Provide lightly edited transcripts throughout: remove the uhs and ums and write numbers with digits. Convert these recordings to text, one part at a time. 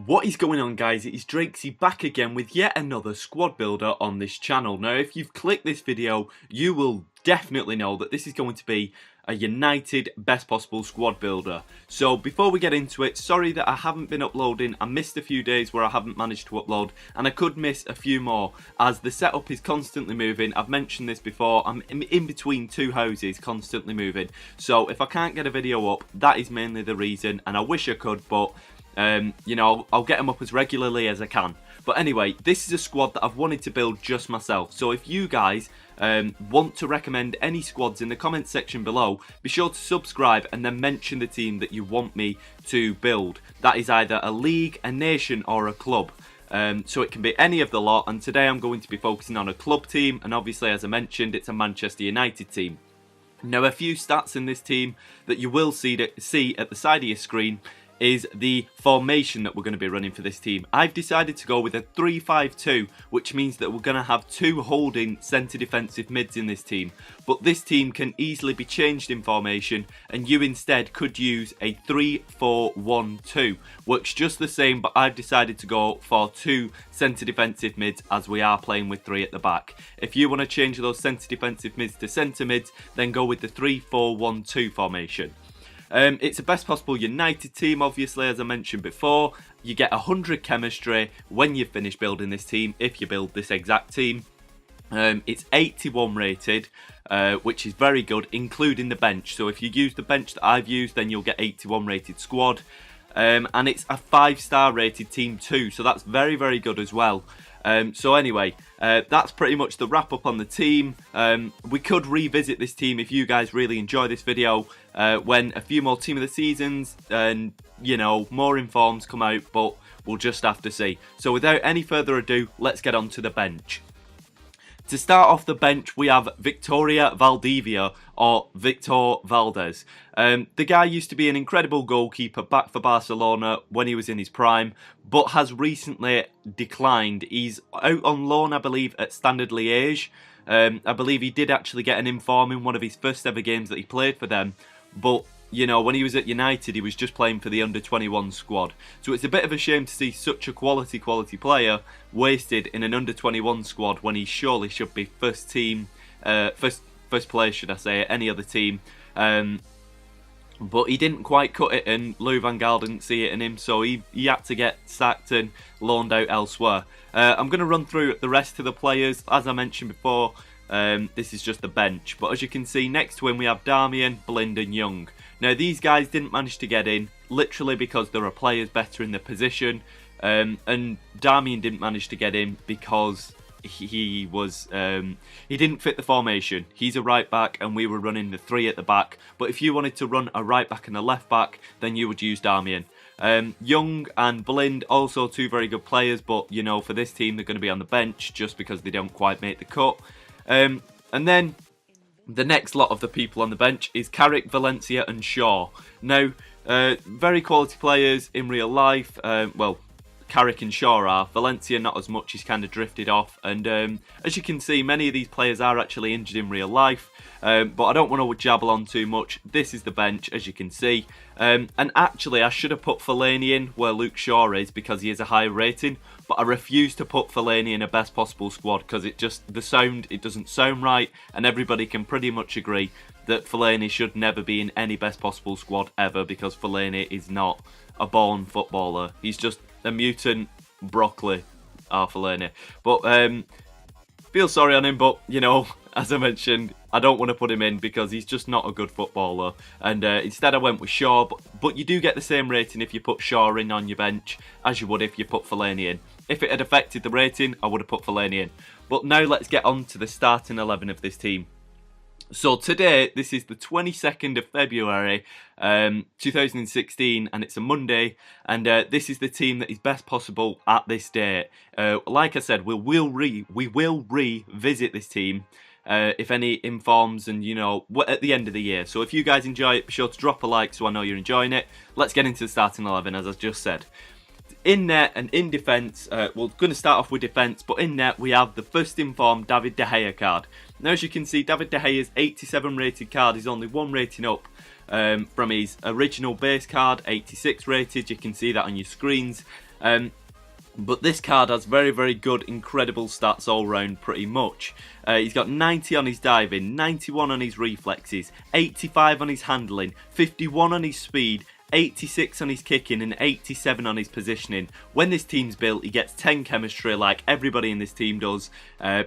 What is going on, guys? It is Drakesy back again with yet another squad builder on this channel. Now, if you've clicked this video, you will definitely know that this is going to be a United best possible squad builder. So before we get into it, sorry that I haven't been uploading. I missed a few days where I haven't managed to upload, and I could miss a few more as the setup is constantly moving. I've mentioned this before, I'm in between two houses, constantly moving. So if I can't get a video up, that is mainly the reason, and I wish I could, but you know, I'll get them up as regularly as I can. But anyway, this is a squad that I've wanted to build just myself. So if you guys want to recommend any squads in the comments section below, be sure to subscribe and then mention the team that you want me to build. That is either a league, a nation or a club. So it can be any of the lot, and today I'm going to be focusing on a club team, and obviously, as I mentioned, it's a Manchester United team. Now, a few stats in this team that you will see at the side of your screen is the formation that we're going to be running for this team. I've decided to go with a 3-5-2, which means that we're going to have two holding centre defensive mids in this team. But this team can easily be changed in formation, and you instead could use a 3-4-1-2. Works just the same, but I've decided to go for two centre defensive mids as we are playing with three at the back. If you want to change those centre defensive mids to centre mids, then go with the 3-4-1-2 formation. It's a best possible United team, obviously, as I mentioned before. You get 100 chemistry when you finish building this team, if you build this exact team. It's 81 rated, which is very good, including the bench. So if you use the bench that I've used, then you'll get 81 rated squad. And it's a 5-star rated team too, so that's very, very good as well. So anyway, that's pretty much the wrap up on the team. We could revisit this team if you guys really enjoy this video when a few more team of the seasons and, you know, more informs come out, but we'll just have to see. So without any further ado, let's get on to the bench. To start off the bench, we have Victoria Valdivia, or Victor Valdez. The guy used to be an incredible goalkeeper back for Barcelona when he was in his prime, but has recently declined. He's out on loan, I believe, at Standard Liège. I believe he did actually get an inform in one of his first ever games that he played for them, but you know, when he was at United, he was just playing for the under-21 squad. So it's a bit of a shame to see such a quality player wasted in an under-21 squad when he surely should be first team, first place, should I say, at any other team. But he didn't quite cut it, and Louis van Gaal didn't see it in him, so he had to get sacked and loaned out elsewhere. I'm going to run through the rest of the players. As I mentioned before, this is just the bench. But as you can see, next to him we have Darmian, Blind and Young. Now, these guys didn't manage to get in, literally because there are players better in the position. And Darmian didn't manage to get in because he didn't fit the formation. He's a right back and we were running the three at the back. But if you wanted to run a right back and a left back, then you would use Darmian. Young and Blind, also two very good players, but you know, for this team they're going to be on the bench just because they don't quite make the cut. And then the next lot of the people on the bench is Carrick, Valencia and Shaw. Now, very quality players in real life. Well, Carrick and Shaw are. Valencia not as much, he's kind of drifted off. And as you can see, many of these players are actually injured in real life. But I don't want to jabble on too much. This is the bench, as you can see. And actually, I should have put Fellaini in where Luke Shaw is because he has a higher rating. But I refuse to put Fellaini in a best possible squad because it doesn't sound right. And everybody can pretty much agree that Fellaini should never be in any best possible squad ever because Fellaini is not a born footballer. He's just a mutant broccoli, Fellaini. But feel sorry on him, but you know, as I mentioned, I don't want to put him in because he's just not a good footballer. And instead I went with Shaw, but you do get the same rating if you put Shaw in on your bench as you would if you put Fellaini in. If it had affected the rating, I would have put Fellaini in. But now let's get on to the starting 11 of this team. So today, this is the 22nd of February 2016, and it's a Monday, and this is the team that is best possible at this date. Like I said, we will revisit this team if any informs and, you know, at the end of the year. So if you guys enjoy it, be sure to drop a like so I know you're enjoying it. Let's get into the starting 11, as I just said. In net and in defence, we're going to start off with defence, but in net we have the first informed David De Gea card. Now, as you can see, David De Gea's 87 rated card is only one rating up from his original base card, 86 rated. You can see that on your screens. But this card has very, very good, incredible stats all round pretty much. He's got 90 on his diving, 91 on his reflexes, 85 on his handling, 51 on his speed, 86 on his kicking and 87 on his positioning. When this team's built, he gets 10 chemistry like everybody in this team does,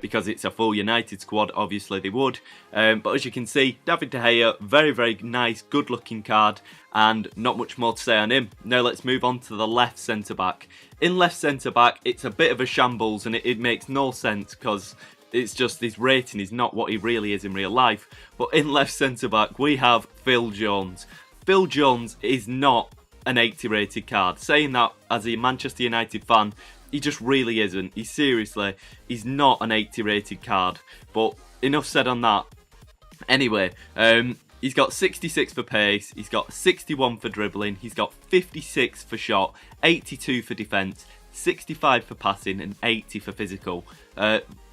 because it's a full United squad, obviously they would. But as you can see, David De Gea, very, very nice, good looking card, and not much more to say on him. Now let's move on to the left centre-back. In left centre-back, it's a bit of a shambles, and it makes no sense because it's just his rating is not what he really is in real life. But in left centre-back, we have Phil Jones. Phil Jones is not an 80 rated card. Saying that as a Manchester United fan, he just really isn't. He's not an 80 rated card. But enough said on that. Anyway, he's got 66 for pace, he's got 61 for dribbling, he's got 56 for shot, 82 for defence, 65 for passing and 80 for physical.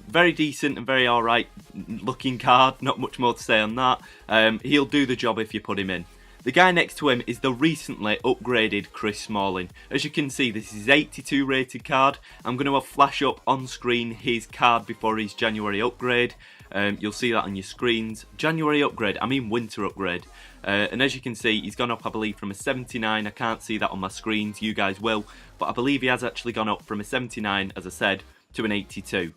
Very decent and very alright looking card, not much more to say on that. He'll do the job if you put him in. The guy next to him is the recently upgraded Chris Smalling. As you can see, this is 82 rated card. I'm going to flash up on screen his card before his January upgrade. You'll see that on your screens. January upgrade, I mean winter upgrade. And as you can see, he's gone up, I believe, from a 79. I can't see that on my screens, you guys will. But I believe he has actually gone up from a 79, as I said, to an 82.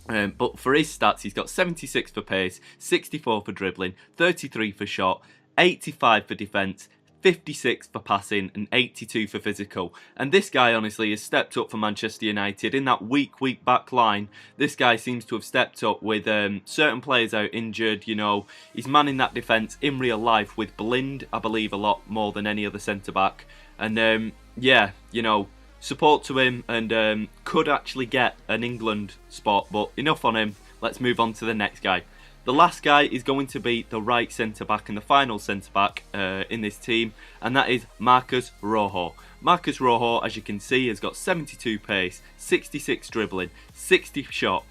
But for his stats, he's got 76 for pace, 64 for dribbling, 33 for shot, 85 for defence, 56 for passing and 82 for physical. And this guy honestly has stepped up for Manchester United. In that weak back line, this guy seems to have stepped up with certain players out injured. You know, he's manning that defence in real life with Blind, I believe, a lot more than any other centre-back. And yeah, you know, support to him, and could actually get an England spot. But enough on him, let's move on to the next guy. The last guy is going to be the right centre-back and the final centre-back in this team, and that is Marcos Rojo. Marcos Rojo, as you can see, has got 72 pace, 66 dribbling, 60 shot,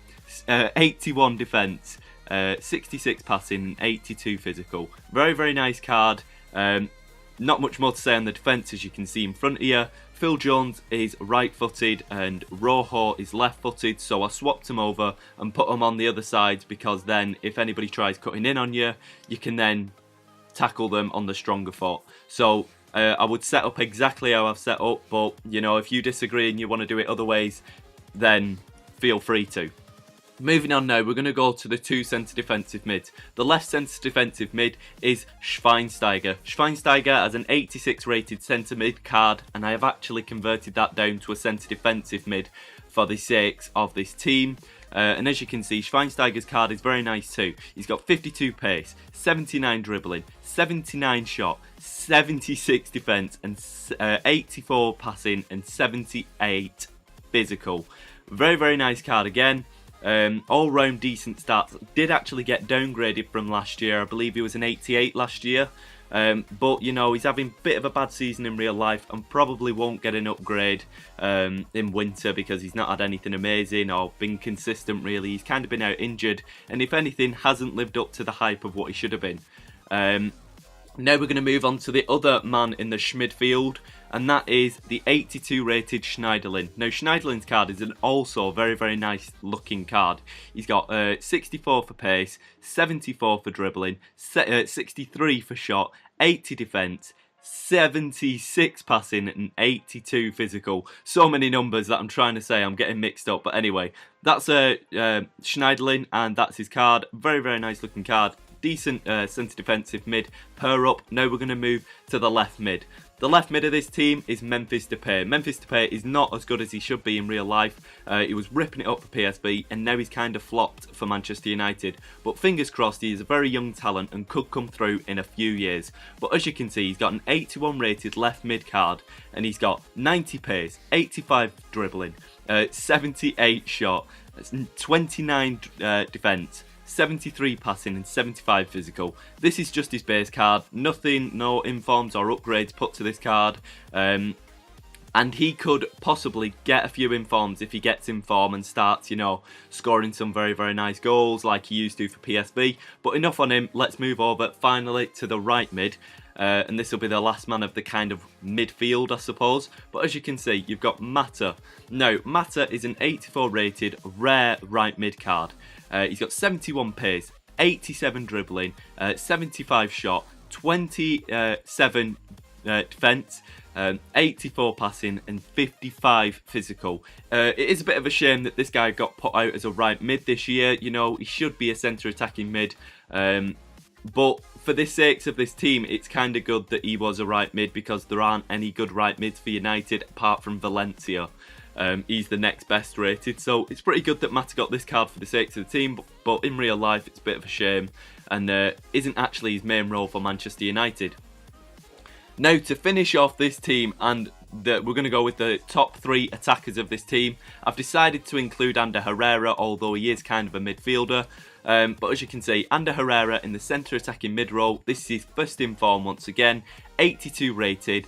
81 defence, 66 passing and 82 physical. Very, very nice card. Not much more to say on the defence, as you can see in front of you. Phil Jones is right-footed and Rojo is left-footed, so I swapped them over and put them on the other sides, because then if anybody tries cutting in on you, you can then tackle them on the stronger foot. So I would set up exactly how I've set up, but you know, if you disagree and you want to do it other ways, then feel free to. Moving on now, we're going to go to the two centre defensive mids. The left centre defensive mid is Schweinsteiger. Schweinsteiger has an 86 rated centre mid card, and I have actually converted that down to a centre defensive mid for the sakes of this team. And as you can see, Schweinsteiger's card is very nice too. He's got 52 pace, 79 dribbling, 79 shot, 76 defence, and 84 passing and 78 physical. Very, very nice card again. All round decent stats. Did actually get downgraded from last year. I believe he was an 88 last year. But you know, he's having a bit of a bad season in real life and probably won't get an upgrade in winter, because he's not had anything amazing or been consistent really. He's kind of been out injured, and if anything, hasn't lived up to the hype of what he should have been. Now we're going to move on to the other man in the midfield, and that is the 82 rated Schneiderlin. Now Schneiderlin's card is an also very, very nice looking card. He's got 64 for pace, 74 for dribbling, 63 for shot, 80 defence, 76 passing and 82 physical. So many numbers that I'm trying to say, I'm getting mixed up. But anyway, that's Schneiderlin, and that's his card. Very, very nice looking card. Decent centre defensive mid pair up. Now we're going to move to the left mid. The left mid of this team is Memphis Depay. Memphis Depay is not as good as he should be in real life. He was ripping it up for PSV, and now he's kind of flopped for Manchester United. But fingers crossed, he is a very young talent and could come through in a few years. But as you can see, he's got an 81 rated left mid card, and he's got 90 pace, 85 dribbling, 78 shot, 29 defence, 73 passing and 75 physical. This is just his base card. Nothing, no informs or upgrades put to this card. And he could possibly get a few informs if he gets in form and starts, you know, scoring some very, very nice goals like he used to for PSV. But enough on him. Let's move over finally to the right mid. and this will be the last man of the kind of midfield, I suppose. But as you can see, you've got Mata. Now, Mata is an 84 rated rare right mid card. He's got 71 pace, 87 dribbling, 75 shot, 27 defence, 84 passing and 55 physical. It is a bit of a shame that this guy got put out as a right mid this year. You know, he should be a centre attacking mid. But for the sakes of this team, it's kind of good that he was a right mid, because there aren't any good right mids for United apart from Valencia. He's the next best rated, so it's pretty good that Mata got this card for the sakes of the team, but in real life it's a bit of a shame, and isn't actually his main role for Manchester United. Now, to finish off this team, and we're going to go with the top 3 attackers of this team, I've decided to include Ander Herrera, although he is kind of a midfielder. But as you can see, Ander Herrera in the centre attacking mid role. This is his first in form once again, 82 rated.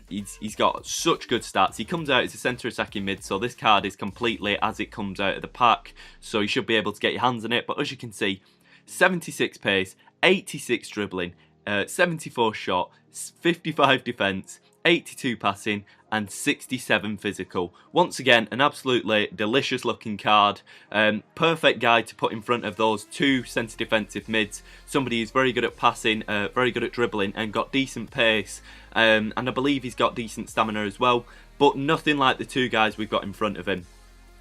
He's got such good stats. He comes out as a centre attacking mid, so this card is completely as it comes out of the pack, so you should be able to get your hands on it. But as you can see, 76 pace, 86 dribbling, 74 shot, 55 defence, 82 passing and 67 physical. Once again, an absolutely delicious looking card. Perfect guy to put in front of those 2 centre defensive mids. Somebody who's very good at passing, very good at dribbling and got decent pace. And I believe he's got decent stamina as well, but nothing like the 2 guys we've got in front of him.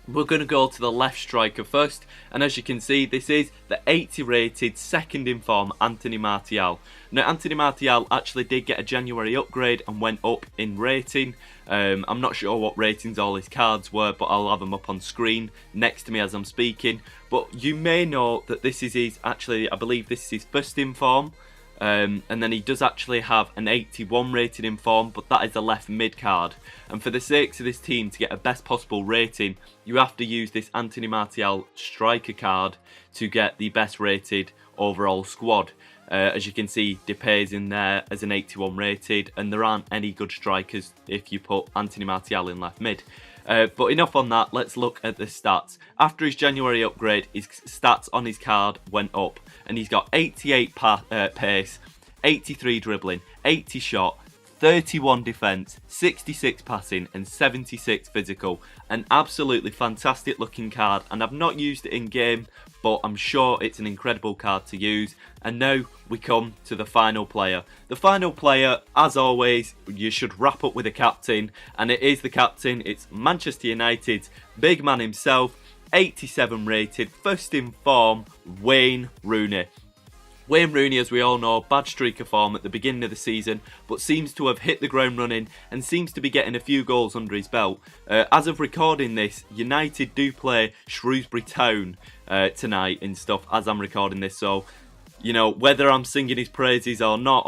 We're going to go to the left striker first, and as you can see, this is the 80 rated second in form Anthony Martial. Now, Anthony Martial actually did get a January upgrade and went up in rating. I'm not sure what ratings all his cards were, but I'll have them up on screen next to me as I'm speaking. But you may know that this is his, actually, I believe this is his first in form. And then he does actually have an 81 rated in form, but that is a left mid card. And for the sakes of this team, to get a best possible rating, you have to use this Anthony Martial striker card to get the best rated overall squad. As you can see, Depay's in there as an 81 rated, and there aren't any good strikers if you put Anthony Martial in left mid. But enough on that, let's look at the stats. After his January upgrade, his stats on his card went up, and he's got 88 pace, 83 dribbling, 80 shot, 31 defence, 66 passing and 76 physical. An absolutely fantastic looking card, and I've not used it in game, but I'm sure it's an incredible card to use. And now we come to the final player. The final player, as always, you should wrap up with a captain, and it is the captain. It's Manchester United's big man himself, 87 rated, first in form, Wayne Rooney. Wayne Rooney, as we all know, bad streak of form at the beginning of the season, but seems to have hit the ground running and seems to be getting a few goals under his belt. As of recording this, United do play Shrewsbury Town tonight and stuff as I'm recording this, so, you know, whether I'm singing his praises or not,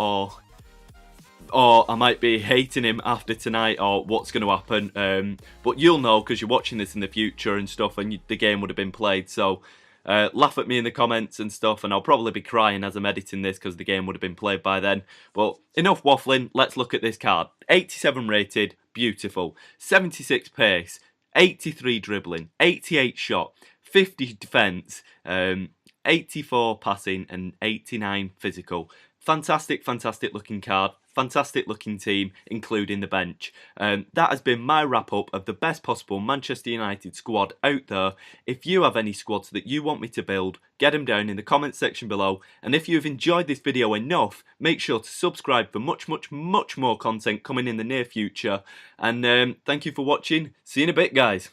or I might be hating him after tonight, or what's going to happen, but you'll know because you're watching this in the future and stuff, and the game would have been played, so laugh at me in the comments and stuff, and I'll probably be crying as I'm editing this because the game would have been played by then. But enough waffling, let's look at this card. 87 rated, beautiful. 76 pace, 83 dribbling, 88 shot, 50 defence, 84 passing and 89 physical. Fantastic, fantastic looking card. Fantastic looking team, including the bench. That has been my wrap up of the best possible Manchester United squad out there. If you have any squads that you want me to build, get them down in the comments section below. And if you've enjoyed this video enough, make sure to subscribe for much more content coming in the near future. And thank you for watching. See you in a bit, guys.